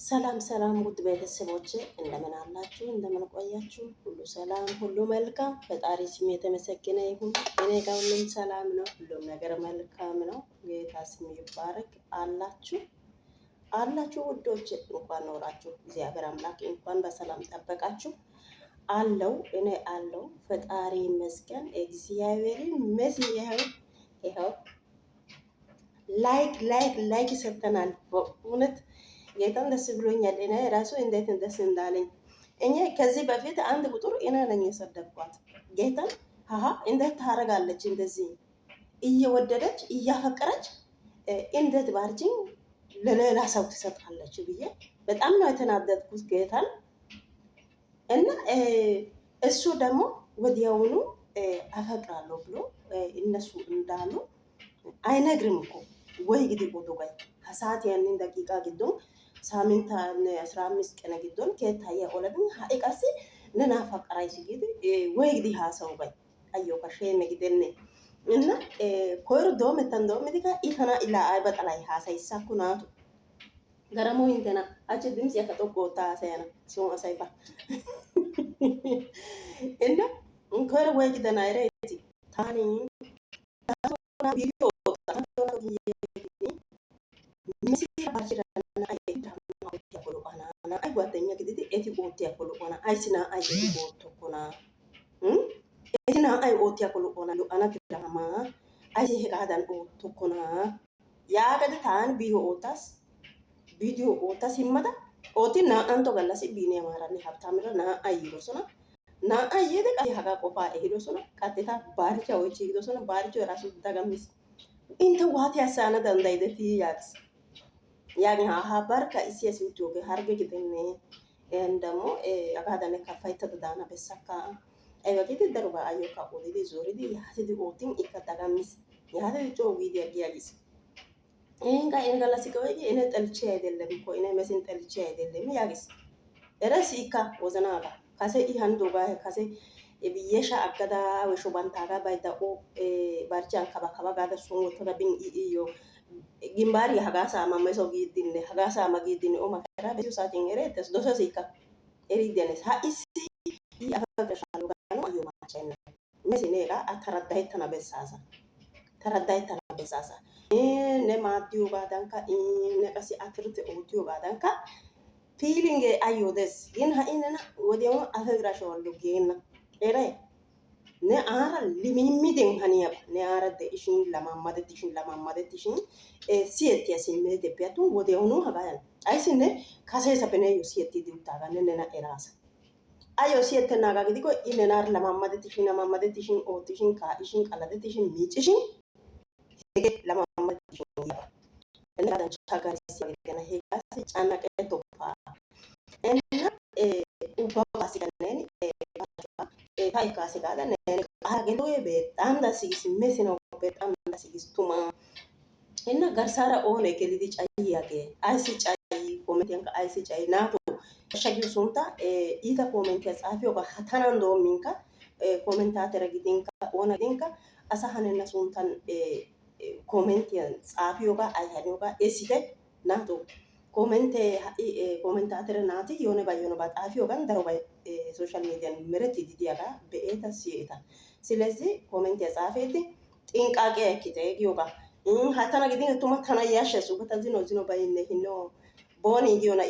ሰላም ሰላም ውድ ቤተሰቦቼ እንደምን አላችሁ? እንደምን ቆያችሁ? ሁሉ ሰላም፣ ሁሉ መልካም። ፈጣሪ ስም የተመሰገነ ይሁን። እኔ ጋር ሁሉም ሰላም ነው። ሁሉም ነገር መልካም ነው። ጌታ ስም ይባረክ። አላችሁ ውዶች፣ እንኳን ኖራችሁ። እግዚአብሔር አምላክ እንኳን በሰላም ጠበቃችሁ። አለው እኔ አለው። ፈጣሪ ይመስገን። እግዚአብሔርን መስያው ይኸው ላይክ ሰጥተናል። በእውነት ጌታን ደስ ብሎኛል። እኔ ራሱ እንዴት ደስ እንዳለኝ እኔ ከዚህ በፊት አንድ ቁጥር እኔ ነኝ የሰደብኳት። ጌታን እንዴት ታደርጋለች እንደዚህ እየወደደች እያፈቀረች እንዴት ባርጅኝ ለሌላ ሰው ትሰጣለች ብዬ በጣም ነው የተናደድኩት ጌታን። እና እሱ ደግሞ ወዲያውኑ አፈቅራለሁ ብሎ እነሱ እንዳሉ አይነግርም እኮ ወይ ግዲ ቁጡ ጋይ ሀሳት ያንን ደቂቃ ግዶን ሳምንት 15 ቀን ግዶን ከታየ ኦለድን ሀይቃሲ ነና ፈቀራይ ሲግዲ ወይ ግዲ ሀሰው ጋይ አዮ ከሸም ግደነ እና ኮር ዶም ተንዶም ዲካ ኢፈና ኢላ አይ በጠላይ ሀሳይሳ ኩናቱ ገረሞ እንተና አጭ ድምጽ ያከቶቆ ታሰያና ሲሆን አሳይባ እና ኮር ወይ ግደና አይረቲ ታኒ ቪዲዮ ay ጓደኛ gididi eti oottiyaakko lo'ana ayssi naa'ay eti oottokkona eti naa'ay oottiyaakko lo'ana lo'ana diraamaa ayssi hegaadan oottokkona yaagada taani biidiyoo ootta simmada ootti naa'antto gallassi biiniyaamaaranne habtaamira naa'ay yiidosona. Naa'ay yiidi qassi hagaa qofaa ehidosona. Qaxxeta baaricha oychchiidosona. Baaricho ራሱ dagammiis. Intte waati hassayana danddayidetii yaagis. ያግን ሀባርከ ኢሲኤስ ውጆገ ሀርገ ግደነ እንደሞ አጋዳነ ከፋይተ ዳና በሰካ አይወቂት ደሩባ አዮካ ኦዲዲ ዞሪዲ ያሲዲ ኦቲን ኢከታጋሚስ ያደ ጮ ቪዲዮ ያጊያጊስ ኤንጋ ለሲቆይ እኔ ጠልቼ አይደለም እኮ እኔ መስን ጠልቼ አይደለም ያጊስ እረሲካ ወዘናጋ ካሴ ኢሃንዶ ጋ ካሴ ብየሻ አገዳ ወሾ ባንታጋ ባይዳኦ ባርቻን ካባ ጋዳ ሶን ወተጋ ቢን ኢዮ gimbari hagasa mameso gidinne hagasa magidinne o makara besu satin eretes dosa sika eridenes ha isi afaga shalu gano ayo machena mesinera ataraddaitana besasa ne matiu gadanka ne kasi atrite otiu gadanka feeling ayo des in ha inena wodiyo afagra shalu gena eray ne ara limimiden haniya ne ara de ishin lamammadetishin siyetiya simmede beatu wodiyaunu hagayan aysine kasesa peneyo siyeti diutaga nena erasa ayo siyete naga gidiko inenar lamammadetishin otishin ka ishin qaladetishin micishin hege lamammadetishin yaba ena chagarisi gena hegasi chana ketopa ena ubba basikaneniታይ ካሲጋዳ አገዶ በጣም ዳሲስ መስኖ በጣም ዳሲስ ቱማ እና ገርሳራ ኦነ ከሊዲ ጫይ ያገ አይሲ ጫይ ኮሜንት ያንካ አይሲ ጫይ ናቶ ሸጊው ሱንታ ኢታ ኮሜንት ያጻፊው ጋ ሀታናን ዶሚንካ ኮሜንታተር ጊዲንካ ኦነ ጊዲንካ አሳሃነና ሱንታን ኮሜንት ያጻፊው ጋ አይሃኒው ጋ ኤሲተ ናቶ ኮሜንታተር ናቲ የሆነ ባየሆነ ባጣፊው ጋር ደረባ ሶሻል ሚዲያን ምረት ይዲያጋ በኤታ ሲኤታ ስለዚህ ኮሜንት ያጻፈት ጥንቃቄ ያኪተ ጊዮጋ ሀታና ግዲን ቱማ ታና ያሸሱ በታዚኖ ዚኖ ባይነ ሂኖ ቦኒ ጊዮና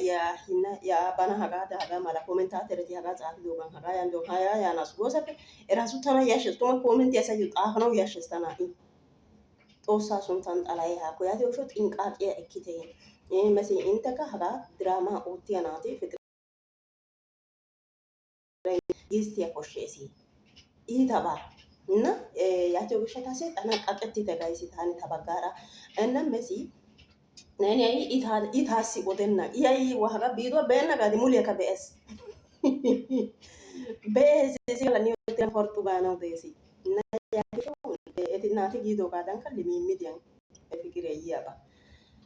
ያ ባና ሀጋ ዳጋ ማላ ኮሜንታተር ዲያጋ ጻፍ ዶጋን ሀጋ ያንዶ ሀያ ያናስ ጎሰፈ እራሱ ታና ያሸሱ ቱማ ኮሜንት ያሳዩ ጣፍ ነው ያሸስተና ጦሳ ሱንታን ጣላይ ሀኮ ያቴውሾ ጥንቃቄ ያኪተ መሲ ኢንተካ ሀጋ ድራማ ኦቲያናቲ ፍቅር ጊስቲያ ኮሼሲ ኢታባ እና ያቸው በሸታሴ ጠናቃቀት ተጋይሲ ታኒ ተባጋራ እና መሲ ነኔ ኢታሲ ወደና ያይ ወሃጋ ቢዶ በእና ጋዲ ሙሊያ ከበስ በዚ ሲላ ኒው ፖርቱጋል ነው ደሲ እና ያቸው እትናቲ ጊዶ ጋዳን ከሊሚሚዲያን ፍቅር ያያባ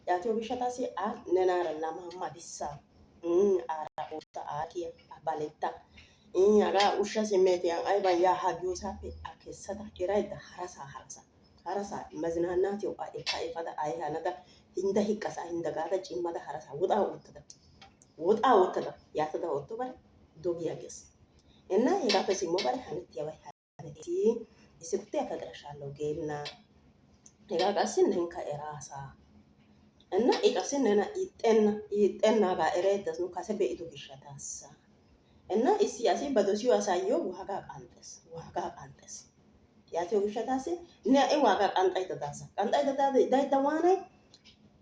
ያቸው በሸታሴ አ ነናራ ለማማዲሳ አራቆታ አኪያ አባለታ aga ushsha simmeetiyan ayban yaa haagiyoosappe a kessada eraydda harasa mazinanaatiyawu a ekka efada ay hanada hinda hiqqasa hinda gaada cimmada harasa woxaa uttada ወጣ ወጥተዳ ያተዳ ወጥቶ ባለ ዶጊያገስ እና የጋፈስ ሞ ባለ ሀነት ያባይ ሀነቲ ይስኩት ያፈቅረሻለሁ ጌልና የጋጋስን ነንካ ኤራሳ እና ኢቀስን ነና ይጠና ጋር ኤሬደስ ነው ካሰበ ኢዱ ግሻታሳ እና እስያሲ በዶሲው አሳየው ዋጋ ቃንጠስ ያቴው ግሻታሲ ነአይ ዋጋ ቃንጣይ ተዳሳ ቃንጣይ ተዳዳ ዳይታዋና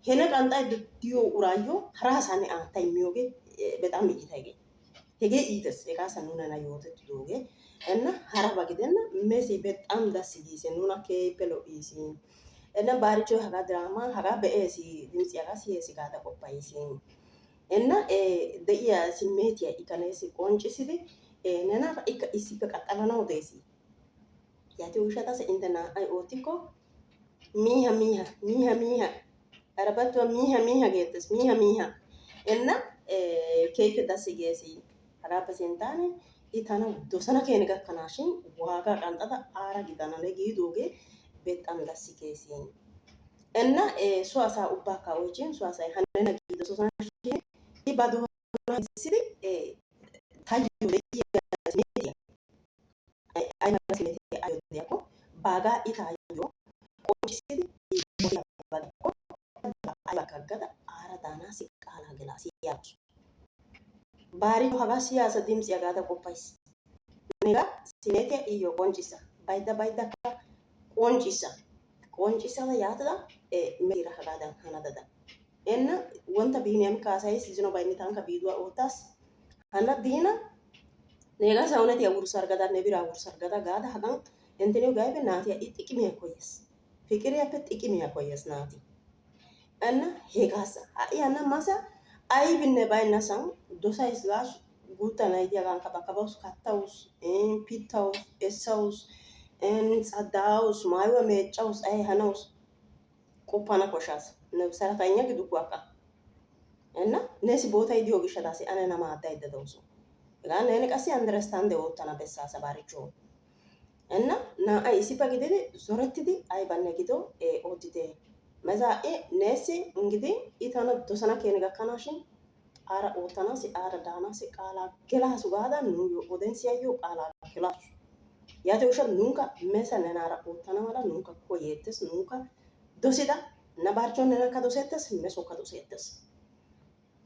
ሄነ ቃንጣይ ዲዮ ኡራዮ ራሳኔ አታይ ሚዮጌ በጣም ይይታይገ ሄጌ ኢተስ የካሰኑና ይወተት ዶጌ እና ሀራባ ግደና ሜሲ በጣም ዳስ ይይሴ ኑና ከፔሎ ኢሲ እና ባሪቾ ሀጋ ድራማ ሀጋ በኤሲ ድምጽ ያጋሲ የሲጋታ ቆፓይሲ እና ደያ ስሜት ያ ኢካኔሲ ቆንጭሲዲ ነና ኢካ ኢሲ በቀጠለናው ደሲ ያቴ ውሸታስ እንደና አይ ኦቲኮ ሚሃ አረባቶ ሚሃ ጌትስ ሚሃ እና ኬክ ዳስ ጌሲ ሀጋ በሰንታኔ ኢታና ዶሰና ከነጋ ከናሽን ዋጋ ቃንጣታ አራ ጊዳና ለጊዶጌ በጣም ዳስ ጌሲ እና ሷሳ ኡባካ ወጪን ሷሳ ሀነና ጊዶ ሷሳ ይባዶ ሲሪ ታዩ ለያ ሚዲያ አይ ማለት ሚዲያ አዩ ዲያኮ ባጋ ኢታዩ ቆንሲዲ ይቦያ ባጋኮ አላካገዳ አራዳና ሲቃላ ግላሲ ያች ባሪ ሀጋ ሲያሰ ድምጽ ያጋዳ ቆፓይስ ኔጋ ሲኔቴ ኢዮ ቆንጂሳ ባይዳ ቆንጂሳ ያተዳ ሜራ ሀጋዳ ሀናዳዳ እና ወንተ ቢኒያም ካሳይስ ዝኖ ባይኒታን ከቢዱዋ ኦታስ ሀና ዲና ኔጋ ሰውነት ያውሩ ሰርገዳ ነቢራ አውሩ ሰርገዳ ጋዳ ሀጋን እንትኔው ጋይበ ናቲ ጥቂም ያቆየስ ፍቅር ያፈ ጥቂም ያቆየስ ናቲ እና ሄጋሳ ያና ማሳ አይ ብነ ባይናሳን ዶሳይስ ጋስ ጉታ ናይቲ ያጋን ካባካባውስ ካታውስ ፒታውስ ኤሳውስ ጸዳውስ ማይወ መጫውስ አይ ሀናውስ ቆፓና ኮሻስ ሰራተኛ ግዱ ቋቃ እና ነሲ ቦታ ይዲዮ ግሸታሲ አነና ማዳ ይደደውሱ ጋር ነኔ ቀሲ አንደርስታንድ ወጣና በሳ ሰባሪቾ እና ና አይ ሲባግደ ዞረትዲ አይ ባነጊዶ ኦዲደ መዛኤ ነሲ እንግዲህ ኢታና ዶሰና ከነጋ ካናሽን አራ ኦታና ሲ አራ ዳና ሲ ቃላ ገላሱ ጋዳ ኑ ኦደንሲያዮ ቃላ ገላሱ ያተውሸ ኑንካ መሰነናራ ኦታና ማላ ኑንካ ኮየተስ ኑንካ ዶሲዳ እና ባርቾን ነና ከዶሴተስ መሶ ከዶሴተስ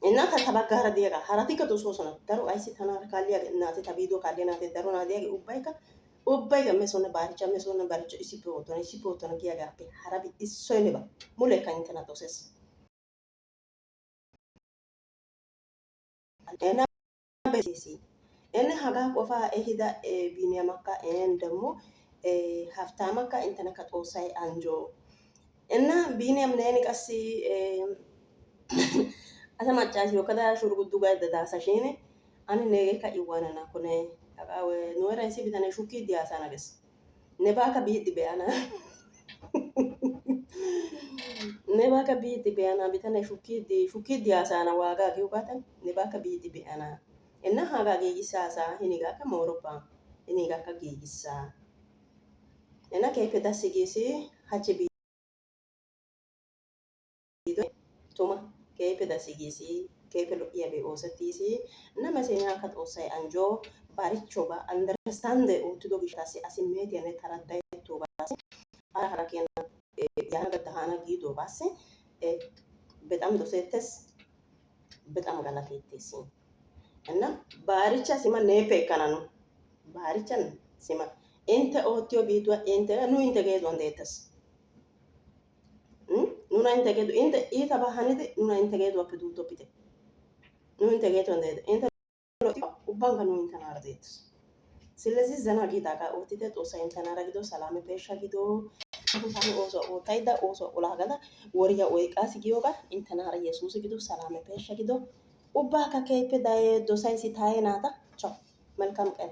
እና ተተባጋረ ዲጋ ሀራቲ ከዶሶሶና ደሩ አይሲ ተናር ካሊያ እናቴ ተቢዶ ካሊናቴ ደሩ ናዲያ ኡባይካ መሶነ ባርቾ ኢሲፖቶነ ጊያጋፔ ሀራቢ ኢሶይነባ ሙሌ ካኝተና ዶሴስ እና በሲሲ እና ሀጋ ቆፋ ኤሂዳ ቢኒያማካ ኤን ደግሞ ሀፍታማካ እንተና ከጦሳይ አንጆ እና ቢኒያም ነኒ ቀሲ አሰማጫሽ ወከዳ ሹርጉዱ ጋር ደዳሳሽኔ አነ ነገካ ይዋናና ኮነ አቃወ ኖራ ሲ ቢታነ ሹኪ ዲያሳና ገስ ነባካ ቢዲ ቢያና ቢታነ ሹኪ ዲያሳና ዋጋ ጊውባታ ነባካ ቢዲ ቢያና እና ሀጋ ጌጊሳሳ ሂኒጋካ ሞሮፓ ሂኒጋካ ጌጊሳ እና ከይፈ ዳስ ጌሲ ሀቺ tuma keepe dasigisi keepe lo'iyabe oosettiisi nama seenaa kat oosay anjoo barichoba understand oottido gishataasi asimmeetiyane taraddayettoogaasi ara harakeena yaana gaddahana giidoogaasi በጣም doseettes በጣም galateetteesi እና baaricha sima neepe ekkananu baarichan sima inte oottiyo biiduwa inte nu inte geeduwan deettes nuna integeedu inte iita bahanide nuna integeedu appe duuttopite nu integeetu andeede inte ubbanka nu intanaara deettes ስለዚህ ዘና ጌታ ጋር ኦቲተ ጦሳ intanaara gido salame peesha gido tani ooso ootayda ooso ulaagada woriya oyqaasi giyoga intanaara yesuusi gido salame peesha gido ubbaaka keeppe dosaysi taayee naata ciao መልካም ቀን